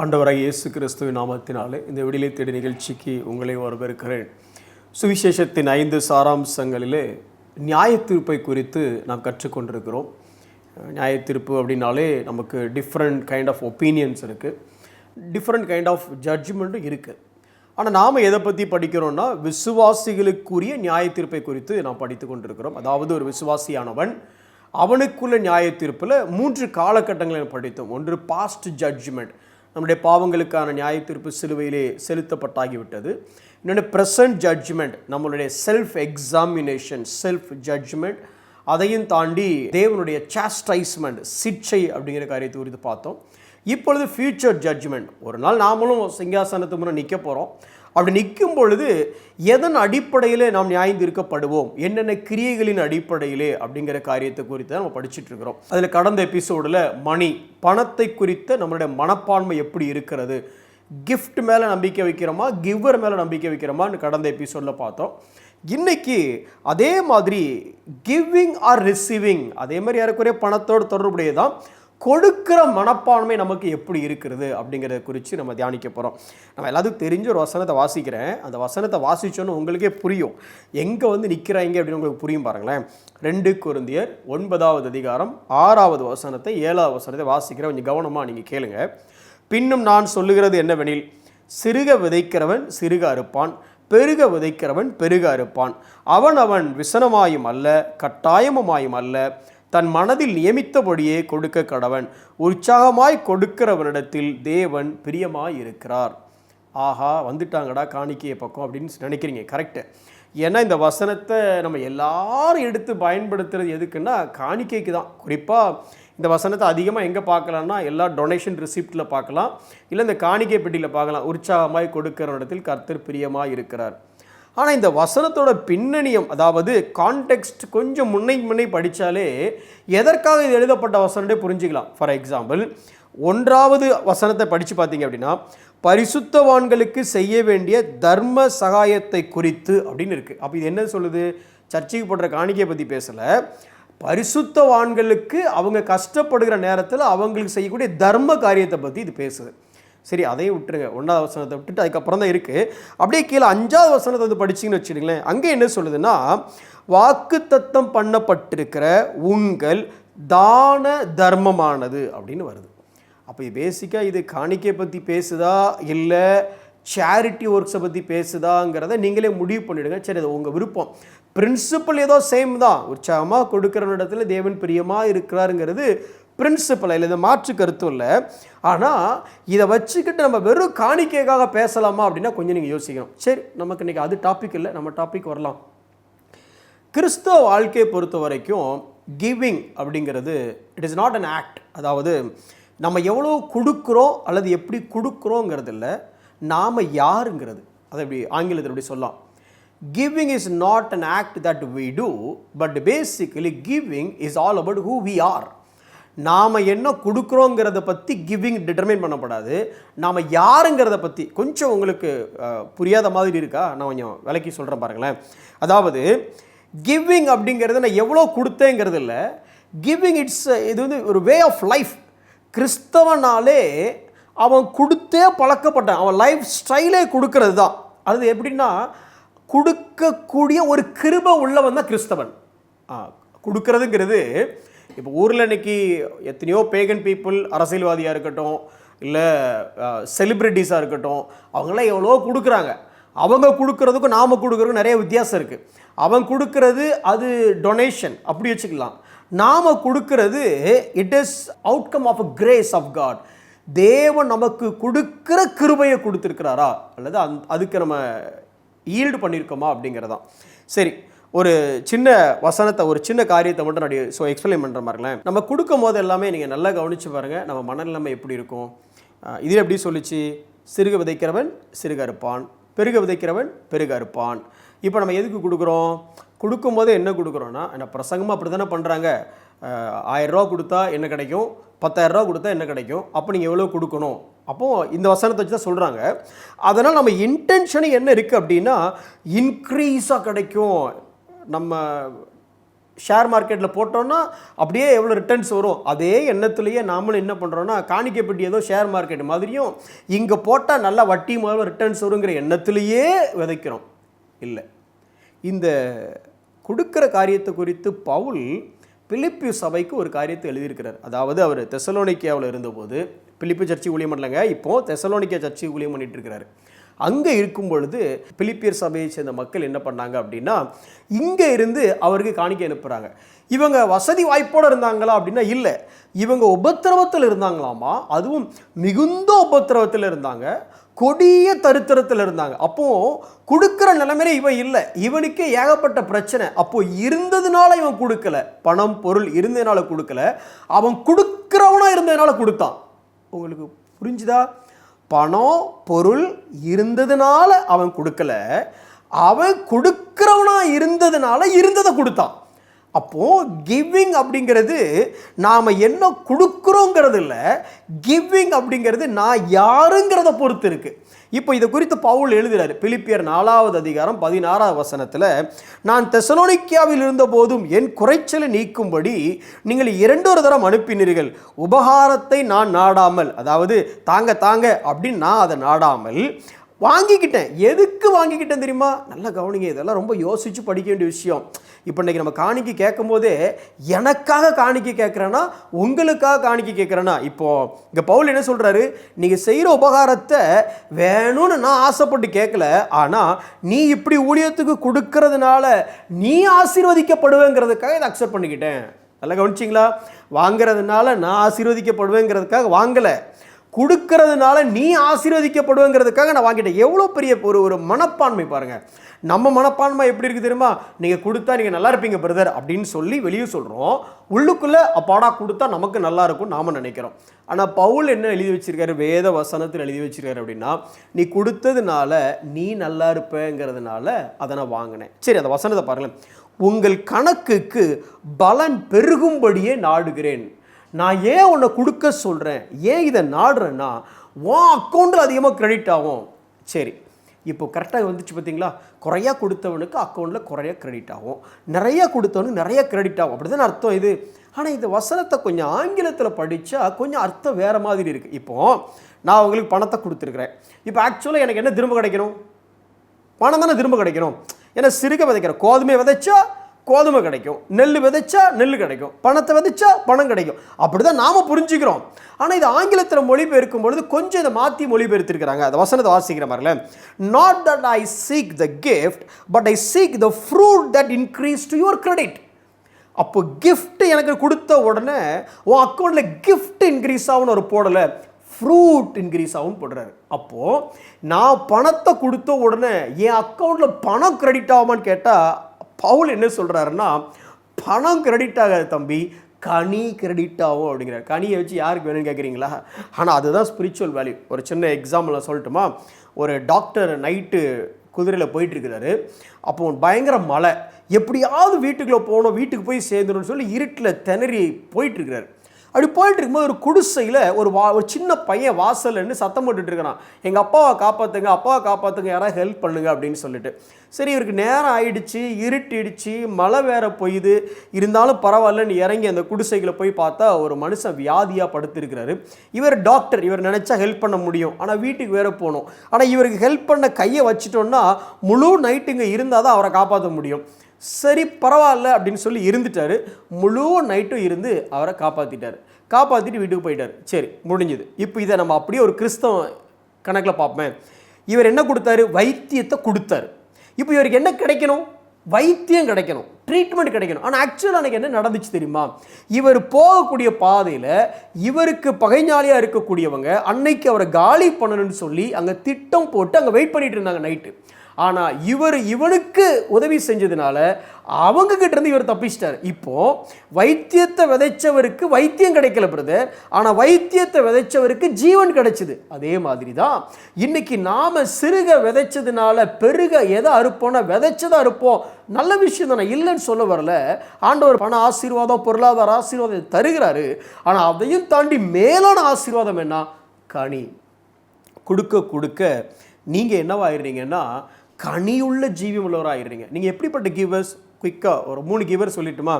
ஆண்டவராகிய இயேசு கிறிஸ்துவின் நாமத்தினாலே இந்த விடுதலை தேடி நிகழ்ச்சிக்கு உங்களை வரவேற்கிறேன். சுவிசேஷத்தின் 5 சாராம்சங்களிலே நியாயத்தீர்ப்பை குறித்து நாம் கற்றுக்கொண்டிருக்கிறோம். நியாயத்தீர்ப்பு அப்படின்னாலே நமக்கு டிஃப்ரெண்ட் கைண்ட் ஆஃப் ஒப்பீனியன்ஸ் இருக்குது, டிஃப்ரெண்ட் கைண்ட் ஆஃப் ஜட்ஜ்மெண்ட்டும் இருக்குது. ஆனால் நாம் எதை பற்றி படிக்கிறோம்னா விசுவாசிகளுக்குரிய நியாயத்தீர்ப்பை குறித்து நாம் படித்து கொண்டிருக்கிறோம். அதாவது ஒரு விசுவாசியானவன் அவனுக்குள்ள நியாயத்தீர்ப்பில் 3 காலகட்டங்களை படித்தோம். ஒன்று பாஸ்ட் ஜட்ஜ்மெண்ட், நம்முடைய பாவங்களுக்கான நியாயத்தீர்ப்பு சிலுவையிலே செலுத்தப்பட்டாகிவிட்டது. இன்னொன்று ப்ரெசன்ட் ஜட்ஜ்மெண்ட், நம்மளுடைய செல்ஃப் எக்ஸாமினேஷன், செல்ஃப் ஜட்ஜ்மெண்ட். அதையும் தாண்டி தேவனுடைய சாஸ்டைஸ்மெண்ட், சிக்ஷை அப்படிங்கிற காரியத்தை குறித்து பார்த்தோம். இப்பொழுது ஃபியூச்சர் ஜட்ஜ்மெண்ட், ஒரு நாள் நாமளும் சிங்காசனத்துக்கு முன்னே நிற்க போகிறோம். அப்படி நிற்கும் பொழுது எதன் அடிப்படையில் நாம் நியாயந்தீர்க்கப்படுவோம், என்னென்ன கிரியைகளின் அடிப்படையிலே அப்படிங்கிற காரியத்தை குறித்து தான் நம்ம படிச்சுட்டு இருக்கிறோம். அதில் கடந்த எபிசோடில் பணத்தை குறித்த நம்மளுடைய மனப்பான்மை எப்படி இருக்கிறது, கிஃப்ட் மேலே நம்பிக்கை வைக்கிறோமா, கிவர் மேலே நம்பிக்கை வைக்கிறோமான்னு கடந்த எபிசோடில் பார்த்தோம். இன்னைக்கு அதே மாதிரி கிவிங் ஆர் ரிசீவிங், அதே மாதிரி யாருக்குரிய பணத்தோடு தொடர்புடையதான் கொடுக்கிற மனப்பான்மை நமக்கு எப்படி இருக்கிறது அப்படிங்கிறத குறித்து நம்ம தியானிக்க போகிறோம். நம்ம எல்லாத்துக்கும் தெரிஞ்ச ஒரு வசனத்தை வாசிக்கிறேன். அந்த வசனத்தை வாசித்தோன்னு உங்களுக்கே புரியும் எங்கே நிற்கிறாங்க அப்படின்னு உங்களுக்கு புரியும். பாருங்களேன், 2 கொரிந்தியர் 9வது அதிகாரம் 6வது வசனத்தை 7வது வசனத்தை வாசிக்கிறேன். கொஞ்சம் கவனமாக நீங்கள் கேளுங்க. பின்னும் நான் சொல்லுகிறது என்னவெனில், சிறுக விதைக்கிறவன் சிறுக அறுப்பான், பெருக விதைக்கிறவன் பெருக அறுப்பான். அவன் விசனமாயும் அல்ல கட்டாயமுமாயும் அல்ல, தன் மனதில் நியமித்தபடியே கொடுக்க கடவன். உற்சாகமாய் கொடுக்கிறவனிடத்தில் தேவன் பிரியமாய் இருக்கிறார். ஆஹா, வந்துட்டாங்கடா காணிக்கையை பக்கம் அப்படின்னு நினைக்கிறீங்க. கரெக்டு. ஏன்னா இந்த வசனத்தை நம்ம எல்லாரும் எடுத்து பயன்படுத்துறது எதுக்குன்னா காணிக்கைக்கு தான். குறிப்பாக இந்த வசனத்தை அதிகமாக எங்கே பார்க்கலாம்னா எல்லா டொனேஷன் ரிசிப்டில் பார்க்கலாம், இல்லை இந்த காணிக்கை பெட்டியில் பார்க்கலாம். உற்சாகமாய் கொடுக்கிறவனிடத்தில் கர்த்தர் பிரியமாய் இருக்கிறார். ஆனால் இந்த வசனத்தோட பின்னணியம், அதாவது கான்டெக்ஸ்ட் கொஞ்சம் முன்னை படித்தாலே எதற்காக இது எழுதப்பட்ட வசனத்தை புரிஞ்சுக்கலாம். ஃபார் எக்ஸாம்பிள், 1வது வசனத்தை படித்து பார்த்தீங்க அப்படின்னா, பரிசுத்தவான்களுக்கு செய்ய வேண்டிய தர்ம சகாயத்தை குறித்து அப்படின்னு இருக்குது. அப்போ இது என்ன சொல்லுது? சர்ச்சைக்கு போடுற காணிக்கையை பற்றி பேசலை, பரிசுத்தவான்களுக்கு அவங்க கஷ்டப்படுகிற நேரத்தில் அவங்களுக்கு செய்யக்கூடிய தர்ம காரியத்தை பற்றி இது பேசுது. சரி, அதையும் விட்டுருங்க. 1வது வசனத்தை விட்டுட்டு அதுக்கப்புறம் தான் இருக்குது. அப்படியே கீழே 5வது வசனத்தை படிச்சிங்கன்னு வச்சுக்கிங்களேன். அங்கே என்ன சொல்லுதுன்னா, வாக்குத்தத்தம் பண்ணப்பட்டிருக்கிற உங்கள் தான தர்மமானது அப்படின்னு வருது. அப்போ இது பேசிக்காக இது காணிக்கை பற்றி பேசுதா இல்லை சேரிட்டி ஒர்க்ஸை பற்றி பேசுதாங்கிறத நீங்களே முடிவு பண்ணிவிடுங்க. சரி, அது உங்கள் விருப்பம். பிரின்சிபல் ஏதோ சேம் தான். உற்சாகமாக கொடுக்குற இடத்துல தேவன் பிரியமாக இருக்கிறாருங்கிறது பிரின்சிபல், இல்லை இந்த மாற்று கருத்தும் இல்லை. ஆனால் இதை வச்சுக்கிட்டு நம்ம வெறும் காணிக்கைக்காக பேசலாமா அப்படின்னா கொஞ்சம் நீங்கள் யோசிக்கணும். சரி, நமக்கு இன்றைக்கி அது டாபிக் இல்லை, நம்ம டாபிக் வரலாம். கிறிஸ்தவ வாழ்க்கையை பொறுத்த வரைக்கும் கிவிங் அப்படிங்கிறது it is not an act. அதாவது நம்ம எவ்வளோ கொடுக்குறோம் அல்லது எப்படி கொடுக்குறோங்கிறது இல்லை, நாம் யாருங்கிறது. அதை எப்படி ஆங்கிலத்தில் எப்படி சொல்லலாம், giving is not an act that we do, but basically giving is all about who we are. நாம் என்ன கொடுக்குறோங்கிறத பற்றி கிவிங் டிட்டர்மைன் பண்ணப்படாது, நாம் யாருங்கிறத பற்றி. கொஞ்சம் உங்களுக்கு புரியாத மாதிரி இருக்கா? நான் கொஞ்சம் விலைக்கு சொல்கிறேன் பாருங்களேன். அதாவது கிவிங் அப்படிங்கிறது நான் எவ்வளோ கொடுத்தேங்கிறது இல்லை, கிவிங் இது ஒரு வே ஆஃப் லைஃப். கிறிஸ்தவனாலே அவன் கொடுத்தே பழக்கப்பட்டான், அவன் லைஃப் ஸ்டைலே கொடுக்கறது தான். அது எப்படின்னா, கொடுக்கக்கூடிய ஒரு கிருபை உள்ளவன் தான் கிறிஸ்தவன். கொடுக்கறதுங்கிறது இப்போ ஊரில் இன்றைக்கி எத்தனையோ பேகன் பீப்புள், அரசியல்வாதியாக இருக்கட்டும் இல்லை செலிப்ரிட்டிஸாக இருக்கட்டும், அவங்களாம் எவ்வளோ கொடுக்குறாங்க. அவங்க கொடுக்கறதுக்கும் நாம் கொடுக்குறதுக்கும் நிறைய வித்தியாசம் இருக்குது. அவங்க கொடுக்கறது அது டொனேஷன் அப்படி வச்சுக்கலாம். நாம் கொடுக்கறது it is outcome of a grace of God. தேவன் நமக்கு கொடுக்குற கிருபையை கொடுத்துருக்கிறாரா அல்லது அதுக்கு நம்ம ஈல்டு பண்ணியிருக்கோமா அப்படிங்கிறதான். சரி, ஒரு சின்ன வசனத்தை, ஒரு சின்ன காரியத்தை மட்டும் நான் எக்ஸ்பிளைன் பண்ணுற மாதிரிங்களேன். நம்ம கொடுக்கும் போது எல்லாமே நீங்கள் நல்லா கவனித்து பாருங்கள், நம்ம மனநிலைமை எப்படி இருக்கும். இது எப்படி சொல்லிச்சு, சிறுக விதைக்கிறவன் சிறுக அறுப்பான், பெருக விதைக்கிறவன் பெருக அறுப்பான். இப்போ நம்ம எதுக்கு கொடுக்குறோம்? கொடுக்கும்போது என்ன கொடுக்குறோன்னா, என்ன பிரசங்கமாக அப்படி தானே பண்ணுறாங்க, 1000 ரூபா கொடுத்தா என்ன கிடைக்கும், 10,000 ரூபா கொடுத்தா என்ன கிடைக்கும், அப்போ நீங்கள் எவ்வளோ கொடுக்கணும். அப்போது இந்த வசனத்தை வச்சு தான் சொல்கிறாங்க. அதனால் நம்ம இன்டென்ஷனு என்ன இருக்குது அப்படின்னா, இன்க்ரீஸாக கிடைக்கும், நம்ம ஷேர் மார்க்கெட்டில் போட்டோன்னா அப்படியே எவ்வளோ ரிட்டர்ன்ஸ் வரும், அதே எண்ணத்துலேயே நாமளும் என்ன பண்ணுறோன்னா காணிக்கை பெட்டி ஏதோ ஷேர் மார்க்கெட் மாதிரியும் இங்கே போட்டால் நல்லா வட்டி முதல்ல ரிட்டர்ன்ஸ் வருங்கிற எண்ணத்துலேயே விதைக்கிறோம். இல்லை, இந்த கொடுக்குற காரியத்தை குறித்து பவுல் பிலிப்பி சபைக்கு ஒரு காரியத்தை எழுதியிருக்கிறார். அதாவது அவர் தெசலோனிக்கேவில் இருந்தபோது, பிலிப்பி சர்ச்சை ஊழியம் பண்ணலங்க, இப்போது தெசலோனிக்கே சர்ச்சை ஊழியம் பண்ணிட்டு இருக்கிறாரு. அங்கே இருக்கும் பொழுது பிலிப்பியர் சபையை சேர்ந்த மக்கள் என்ன பண்ணாங்க அப்படின்னா, இங்கே இருந்து அவருக்கு காணிக்கை அனுப்புகிறாங்க. இவங்க வசதி வாய்ப்போடு இருந்தாங்களா அப்படின்னா இல்லை, இவங்க உபத்திரவத்தில் இருந்தாங்களாமா. அதுவும் மிகுந்த உபத்திரவத்தில் இருந்தாங்க, கொடிய தரித்திரத்தில் இருந்தாங்க. அப்போது கொடுக்குற நிலைமையில இவன் இல்லை, இவனுக்கே ஏகப்பட்ட பிரச்சனை. அப்போது இருந்ததுனால இவன் கொடுக்கல, பணம் பொருள் இருந்ததுனால கொடுக்கல, அவன் கொடுக்குறவனா இருந்ததுனால கொடுத்தான். உங்களுக்கு புரிஞ்சுதா? பணம் பொருள் இருந்ததுனால அவன் கொடுக்கல, அவன் கொடுக்கிறவனா இருந்ததுனால இருந்ததை கொடுத்தான். அப்போது கிவிங் அப்படிங்கிறது நாம் என்ன கொடுக்குறோங்கிறது இல்லை, கிவிங் அப்படிங்கிறது நான் யாருங்கிறத பொறுத்து இருக்குது. இப்போ இதை குறித்து பவுல் எழுதுகிறார். பிலிப்பியர் 4வது அதிகாரம் 16வது வசனத்தில், நான் தெசலோனிக்கேவில் இருந்த போதும் என் குறைச்சலை நீக்கும்படி நீங்கள் 2 தரம் அனுப்பினீர்கள். உபகாரத்தை நான் நாடாமல், அதாவது தாங்க அப்படின்னு நான் அதை நாடாமல் வாங்கிக்கிட்டேன். எதுக்கு வாங்கிக்கிட்டேன் தெரியுமா? நல்லா கவனிங்க, இதெல்லாம் ரொம்ப யோசித்து படிக்க வேண்டிய விஷயம். இப்போ இன்றைக்கி நம்ம காணிக்கை கேட்கும் போதே எனக்காக காணிக்கை கேட்குறேன்னா உங்களுக்காக காணிக்கை கேட்குறேன்னா, இப்போது இங்கே பவுல் என்ன சொல்கிறாரு, நீங்கள் செய்கிற உபகாரத்தை வேணும்னு நான் ஆசைப்பட்டு கேட்கல, ஆனால் நீ இப்படி ஊழியத்துக்கு கொடுக்கறதுனால நீ ஆசீர்வதிக்கப்படுவேங்கிறதுக்காக இதை அக்செப்ட் பண்ணிக்கிட்டேன். நல்லா கவனிச்சிங்களா? வாங்கிறதுனால நான் ஆசீர்வதிக்கப்படுவேங்கிறதுக்காக வாங்கலை, கொடுக்கறதுனால நீ ஆசீர்வதிக்கப்படுவேங்கிறதுக்காக நான் வாங்கிட்டேன். எவ்வளோ பெரிய ஒரு மனப்பான்மை பாருங்கள். நம்ம மனப்பான்மை எப்படி இருக்குது தெரியுமா? நீங்கள் கொடுத்தா நீங்கள் நல்லா இருப்பீங்க பிரதர் அப்படின்னு சொல்லி வெளியே சொல்கிறோம், உள்ளுக்குள்ளே அப்பாடா கொடுத்தா நமக்கு நல்லா இருக்கும் நாம் நினைக்கிறோம். ஆனால் பவுல் என்ன எழுதி வச்சிருக்காரு, வேத வசனத்தில் எழுதி வச்சிருக்காரு அப்படின்னா, நீ கொடுத்ததுனால நீ நல்லா இருப்பேங்கிறதுனால அதை நான் வாங்கினேன். சரி, அந்த வசனத்தை பாருங்களேன். உங்கள் கணக்குக்கு பலன் பெருகும்படியே நாடுகிறேன். நான் ஏன் உன்னை கொடுக்க சொல்கிறேன், ஏன் இதை நாடுறேன்னா உன் அக்கௌண்ட்டில் அதிகமாக கிரெடிட் ஆகும். சரி, இப்போ கரெக்டாக வந்துச்சு பார்த்தீங்களா? குறையா கொடுத்தவனுக்கு அக்கௌண்ட்டில் குறைய கிரெடிட் ஆகும், நிறையா கொடுத்தவனுக்கு நிறைய கிரெடிட் ஆகும். அப்படி தான் அர்த்தம் இது. ஆனால் இந்த வசனத்தை கொஞ்சம் ஆங்கிலத்தில் படித்தா கொஞ்சம் அர்த்தம் வேறு மாதிரி இருக்குது. இப்போது நான் உங்களுக்கு பணத்தை கொடுத்துருக்குறேன். இப்போ ஆக்சுவலாக எனக்கு என்ன திரும்ப கிடைக்கணும்? பணம் தானே திரும்ப கிடைக்கணும். ஏன்னா சிறுக விதைக்கிறேன், கோதுமை விதைச்சா கோதுமை கிடைக்கும், நெல் விதைச்சா நெல் கிடைக்கும், பணத்தை விதைச்சா பணம் கிடைக்கும். அப்படி தான் நாம் புரிஞ்சுக்கிறோம். ஆனால் இது ஆங்கிலத்தில் மொழிபெயர்க்கும் பொழுது கொஞ்சம் இதை மாற்றி மொழிபெயர்த்திருக்கிறாங்க. அந்த வசனத்தை வாசிக்கிற மாதிரில, not that I seek the gift but I seek the fruit that increase to your credit. அப்போ கிஃப்ட் எனக்கு கொடுத்த உடனே உன் அக்கௌண்ட்டில் கிஃப்ட் இன்க்ரீஸ் ஆகும்னு ஒரு போடலை, ஃப்ரூட் இன்க்ரீஸ் ஆகும் போடுறாரு. அப்போது நான் பணத்தை கொடுத்த உடனே என் அக்கௌண்ட்டில் பணம் கிரெடிட் ஆகுமான்னு கேட்டால் பவுல் என்ன சொல்கிறாருன்னா, பணம் கிரெடிட் ஆகாது தம்பி, கனி கிரெடிட் ஆகும் அப்படிங்கிறார். கனியை வச்சு யாருக்கு வேணும்னு கேட்குறீங்களா? ஆனால் அதுதான் ஸ்பிரிச்சுவல் வேல்யூ. ஒரு சின்ன எக்ஸாம்பிள் நான் சொல்லட்டுமா? ஒரு டாக்டர் நைட்டு குதிரையில் போயிட்டுருக்கிறாரு. அப்போ பயங்கர மழை, எப்படியாவது வீட்டுக்குள்ளே போகணும், வீட்டுக்கு போய் சேர்ந்துடணும்னு சொல்லி இருட்டில் திணறி போயிட்டுருக்கிறார். அப்படி போயிட்டு இருக்கும்போது ஒரு குடிசையில் ஒரு சின்ன பையன் வாசல்னு சத்தம் போட்டுட்டு இருக்கிறான், எங்கள் அப்பாவை காப்பாற்றுங்க, யாராவது ஹெல்ப் பண்ணுங்க அப்படின்னு சொல்லிட்டு. சரி, இவருக்கு நேரம் ஆயிடுச்சு, இருட்டிடுச்சு, மழை வேற பொய்யுது, இருந்தாலும் பரவாயில்லன்னு இறங்கி அந்த குடிசைகளை போய் பார்த்தா ஒரு மனுஷன் வியாதியாக படுத்திருக்கிறாரு. இவர் டாக்டர், இவர் நினச்சா ஹெல்ப் பண்ண முடியும், ஆனால் வீட்டுக்கு வேற போகணும். ஆனால் இவருக்கு ஹெல்ப் பண்ண கையை வச்சிட்டோன்னா முழு நைட்டுங்க இருந்தால் தான் அவரை காப்பாற்ற முடியும். சரி பரவாயில்ல அப்படின்னு சொல்லி இருந்துட்டார். முழு நைட்டும் இருந்து அவரை காப்பாற்றிட்டு வீட்டுக்கு போயிட்டார். சரி, முடிஞ்சுது. இப்போ இதை நம்ம அப்படியே ஒரு கிறிஸ்தவ கணக்கில் பார்ப்பேன். இவர் என்ன கொடுத்தாரு? வைத்தியத்தை கொடுத்தாரு. இப்போ இவருக்கு என்ன கிடைக்கணும்? வைத்தியம் கிடைக்கணும், ட்ரீட்மெண்ட் கிடைக்கணும். ஆனால் ஆக்சுவலாக எனக்கு என்ன நடந்துச்சு தெரியுமா? இவர் போகக்கூடிய பாதையில் இவருக்கு பகைஞாலியாக இருக்கக்கூடியவங்க அன்னைக்கு அவரை காலி பண்ணணும்னு சொல்லி அங்கே திட்டம் போட்டு அங்கே வெயிட் பண்ணிட்டு இருந்தாங்க நைட்டு. ஆனால் இவனுக்கு உதவி செஞ்சதுனால அவங்க கிட்ட இருந்து இவர் தப்பிச்சிட்டார். இப்போ வைத்தியத்தை விதைச்சவருக்கு வைத்தியம் கிடைக்கல பிரதர், ஆனால் வைத்தியத்தை விதைச்சவருக்கு ஜீவன் கிடைச்சிது. அதே மாதிரி தான் இன்னைக்கு நாம சிறுக விதைச்சதுனால பெருக எதை அறுப்போம்னா விதைச்சதை அறுப்போம். நல்ல விஷயம் தானே, இல்லைன்னு சொல்ல வரல. ஆண்டவர் பண ஆசீர்வாதம், பொருளாதார ஆசீர்வாதம் தருகிறாரு. ஆனால் அதையும் தாண்டி மேலான ஆசீர்வாதம் என்ன? கனி கொடுக்க கொடுக்க நீங்கள் என்னவாயிடுறீங்கன்னா கனியுள்ள ஜீவியம் உள்ளவராக ஆயிடுறீங்க. நீங்கள் எப்படிப்பட்ட கிவர்ஸ்? குயிக்காக ஒரு 3 கிவர் சொல்லிட்டுமா?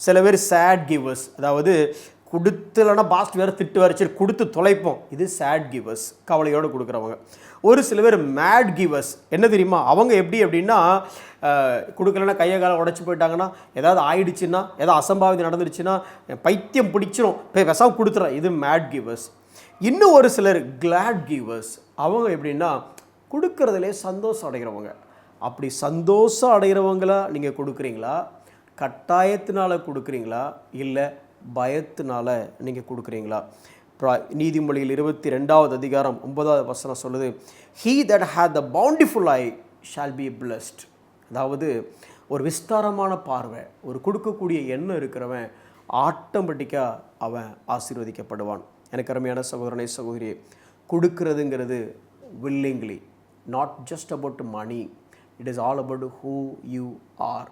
சில பேர் சேட் கிவர்ஸ், அதாவது கொடுத்துலன்னா பாஸ்ட் வேறு திட்டு வேறு, சரி கொடுத்து தொலைப்போம், இது சேட் கிவர்ஸ், கவலையோடு கொடுக்குறவங்க. ஒரு சில பேர் மேட் கிவர்ஸ், என்ன தெரியுமா? அவங்க எப்படி அப்படின்னா கொடுக்கலன்னா கையை காலை உடச்சி போயிட்டாங்கன்னா, ஏதாவது ஆயிடுச்சுன்னா, ஏதாவது அசம்பாவிதம் நடந்துருச்சுன்னா பைத்தியம் பிடிச்சிரும், போய் விஷம் கொடுத்துறேன், இது மேட் கிவர்ஸ். இன்னும் ஒரு சிலர் கிளாட் கிவர்ஸ், அவங்க எப்படின்னா கொடுக்கறதுலே சந்தோஷம் அடைகிறவங்க. அப்படி சந்தோஷம் அடைகிறவங்களா நீங்கள் கொடுக்குறீங்களா, கட்டாயத்தினால கொடுக்குறீங்களா, இல்லை பயத்தினால நீங்கள் கொடுக்குறீங்களா? நீதிமொழியில் 22வது அதிகாரம் 9வது வசனம் சொல்லுது, he that hath the bountiful eye shall be blessed. அதாவது ஒரு விஸ்தாரமான பார்வை, ஒரு கொடுக்கக்கூடிய எண்ணம் இருக்கிறவன் ஆட்டோமேட்டிக்காக அவன் ஆசீர்வதிக்கப்படுவான். எனக்கு அருமையான சகோதரனை சகோதரியே, கொடுக்கிறதுங்கிறது willingly, not just about money, it is all about who you are.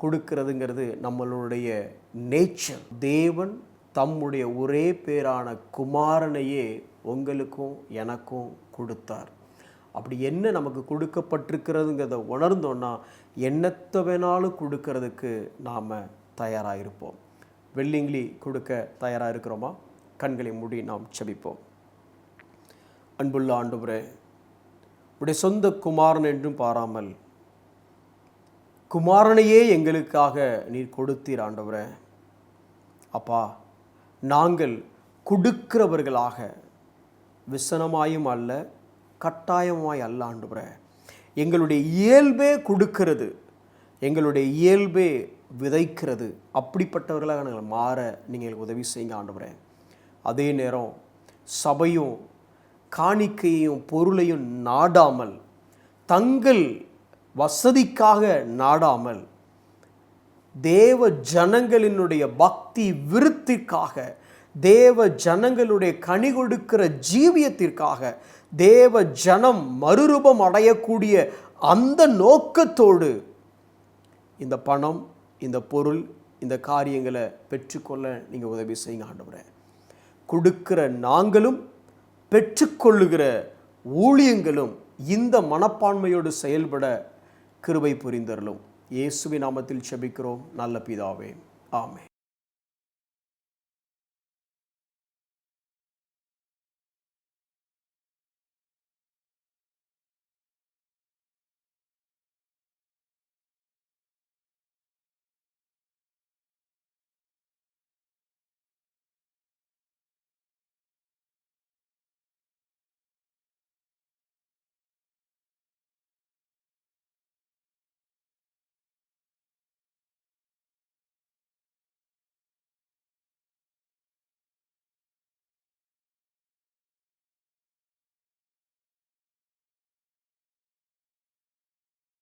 கொடுக்கிறதுங்கிறது நம்மளுடைய நேச்சர். தேவன் தம்முடைய ஒரே பேரான குமாரனையே உங்களுக்கும் எனக்கும் கொடுத்தார். அப்படி என்ன நமக்கு கொடுக்கப்பட்டிருக்கிறதுங்கிறத உணர்ந்தோன்னா என்னத்தை வேணாலும் கொடுக்கறதுக்கு நாம் தயாராக இருப்போம். willingly கொடுக்க தயாராக இருக்கிறோமா? கண்களை மூடி நாம் செபிப்போம். அன்புள்ள ஆண்டவரே, உடைய சொந்த குமாரன் என்றும் பாராமல் குமாரனையே எங்களுக்காக நீர் கொடுத்தீர் ஆண்டவரே. அப்பா, நாங்கள் கொடுக்கிறவர்களாக விசனமாயும் அல்ல, கட்டாயமாய் அல்ல ஆண்டவரே. எங்களுடைய இயல்பே கொடுக்கிறது, எங்களுடைய இயல்பே விதைக்கிறது. அப்படிப்பட்டவர்களாக நாங்கள் மாற நீங்கள் உதவி செய்யுங்க ஆண்டவரே. அதே நேரம் சபையும் காணிக்கையும் பொருளையும் நாடாமல், தங்கள் வசதிக்காக நாடாமல், தேவ ஜனங்களினுடைய பக்தி விருத்திற்காக, தேவ ஜனங்களுடைய கனி கொடுக்கிற ஜீவியத்திற்காக, தேவ ஜனம் மறுரூபம் அடையக்கூடிய அந்த நோக்கத்தோடு இந்த பணம், இந்த பொருள், இந்த காரியங்களை பெற்றுக்கொள்ள நீங்கள் உதவி செய்யுங்க ஆண்டவரே. கொடுக்கிற நாங்களும் பெற்றுக்கொள்ளுகிற ஊழியங்களும் இந்த மனப்பான்மையோடு செயல்பட கிருபை புரிந்தருளும். இயேசுவின் நாமத்தில் செபிக்கிறோம் நல்ல பிதாவே, ஆமென்.